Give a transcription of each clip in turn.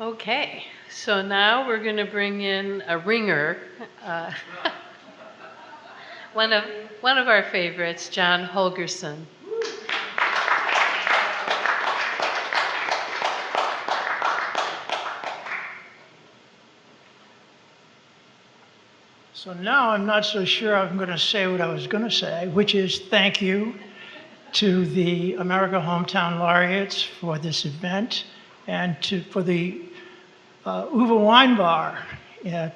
Okay, so now we're going to bring in a ringer, uh, one of one of our favorites, John Holgerson. So now I'm not so sure I'm going to say what I was going to say, which is thank you to the America Hometown Laureates for this event and for the Uva Wine Bar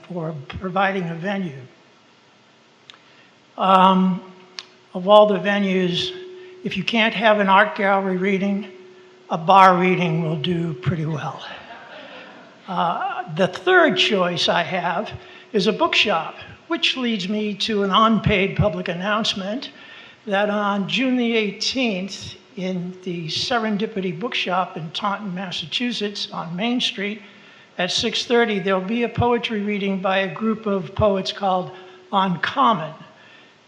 for providing a venue. Of all the venues, if you can't have an art gallery reading, a bar reading will do pretty well. The third choice I have is a bookshop, which leads me to an unpaid public announcement that on June the 18th in the Serendipity Bookshop in Taunton, Massachusetts on Main Street at 6:30, there'll be a poetry reading by a group of poets called Uncommon.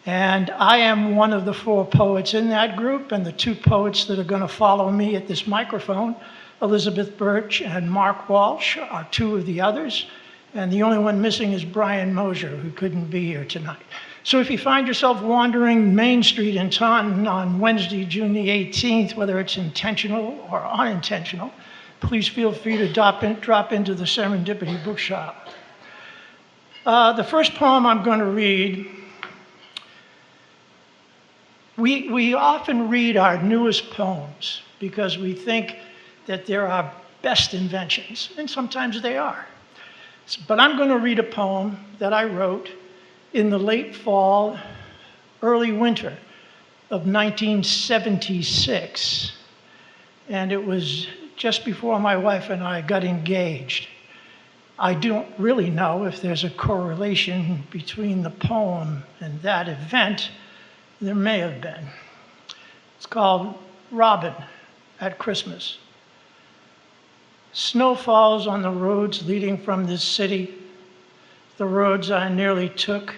And I am one of the 4 poets in that group, and the 2 poets that are going to follow me at this microphone, Elizabeth Birch and Mark Walsh, are 2 of the others. And the only one missing is Brian Mosier, who couldn't be here tonight. So if you find yourself wandering Main Street in Taunton on Wednesday, June the 18th, whether it's intentional or unintentional, please feel free to drop into the Serendipity Bookshop. The first poem I'm going to read, we often read our newest poems because we think that they're our best inventions, and sometimes they are. But I'm going to read a poem that I wrote in the late fall, early winter of 1976. And it was just before my wife and I got engaged. I don't really know if there's a correlation between the poem and that event. There may have been. It's called Robin at Christmas. Snow falls on the roads leading from this city, the roads I nearly took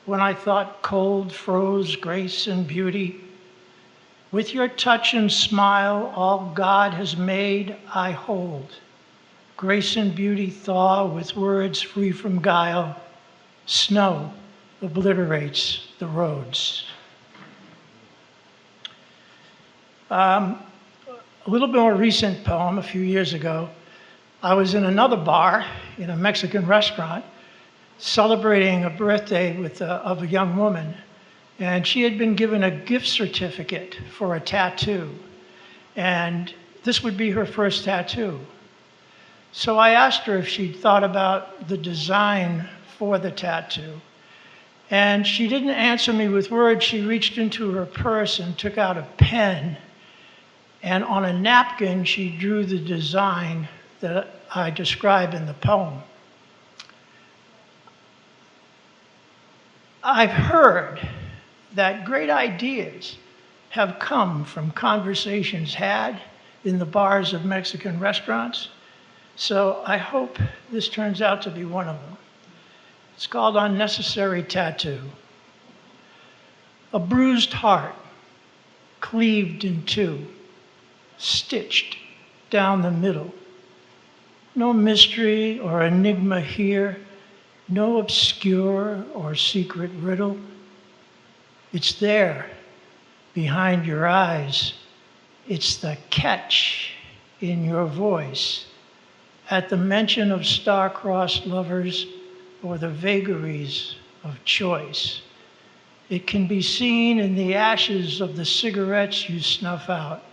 when I thought cold froze grace and beauty. With your touch and smile, all God has made, I hold. Grace and beauty thaw with words free from guile. Snow obliterates the roads. A little bit more recent poem, a few years ago, I was in another bar in a Mexican restaurant celebrating a birthday of a young woman, and she had been given a gift certificate for a tattoo, and this would be her first tattoo. So I asked her if she'd thought about the design for the tattoo, and she didn't answer me with words. She reached into her purse and took out a pen, and on a napkin, she drew the design that I describe in the poem. I've heard that great ideas have come from conversations had in the bars of Mexican restaurants, so I hope this turns out to be one of them. It's called Unnecessary Tattoo. A bruised heart, cleaved in 2, stitched down the middle. No mystery or enigma here, no obscure or secret riddle. It's there, behind your eyes. It's the catch in your voice at the mention of star-crossed lovers or the vagaries of choice. It can be seen in the ashes of the cigarettes you snuff out,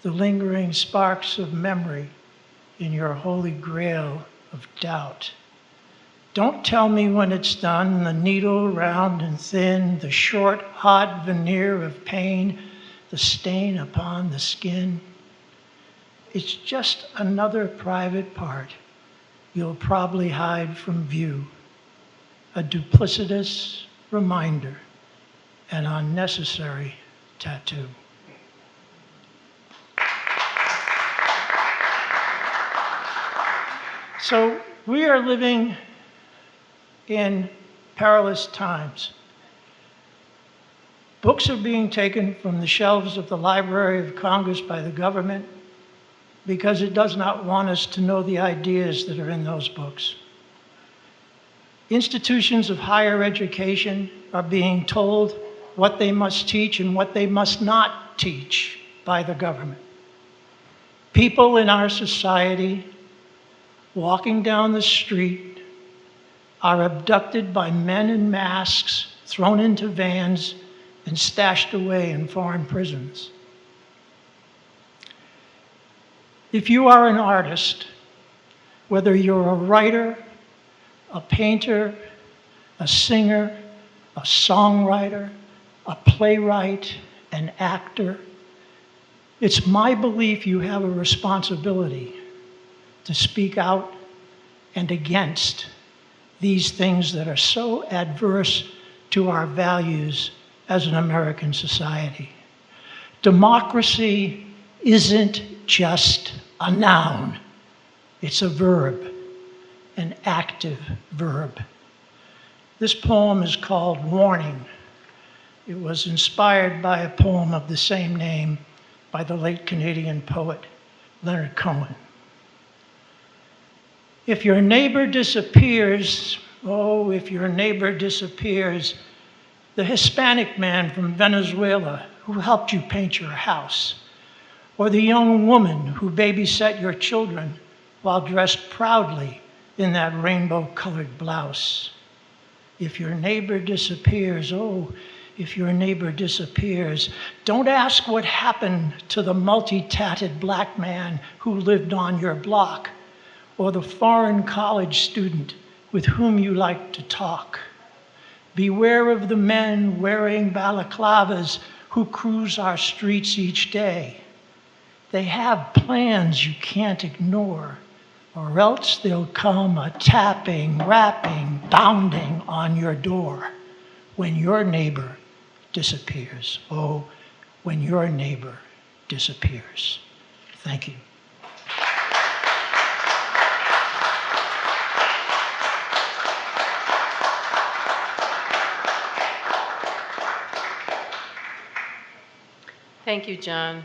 the lingering sparks of memory in your holy grail of doubt. Don't tell me when it's done, the needle round and thin, the short, hot veneer of pain, the stain upon the skin. It's just another private part you'll probably hide from view, a duplicitous reminder, an unnecessary tattoo. So we are living in perilous times. Books are being taken from the shelves of the Library of Congress by the government. because it does not want us to know the ideas that are in those books. Institutions of higher education are being told what they must teach and what they must not teach by the government. People in our society walking down the street are abducted by men in masks, thrown into vans, and stashed away in foreign prisons. If you are an artist, whether you're a writer, a painter, a singer, a songwriter, a playwright, an actor, it's my belief you have a responsibility to speak out and against these things that are so adverse to our values as an American society. Democracy isn't just a noun, it's a verb, an active verb. This poem is called Warning. It was inspired by a poem of the same name by the late Canadian poet Leonard Cohen. If your neighbor disappears, oh, if your neighbor disappears, the Hispanic man from Venezuela who helped you paint your house, or the young woman who babysat your children while dressed proudly in that rainbow-colored blouse. If your neighbor disappears, oh, if your neighbor disappears, don't ask what happened to the multi-tatted black man who lived on your block, or the foreign college student with whom you like to talk. Beware of the men wearing balaclavas who cruise our streets each day. They have plans you can't ignore, or else they'll come a-tapping, rapping, pounding on your door when your neighbor disappears. Oh, when your neighbor disappears. Thank you. Thank you, John.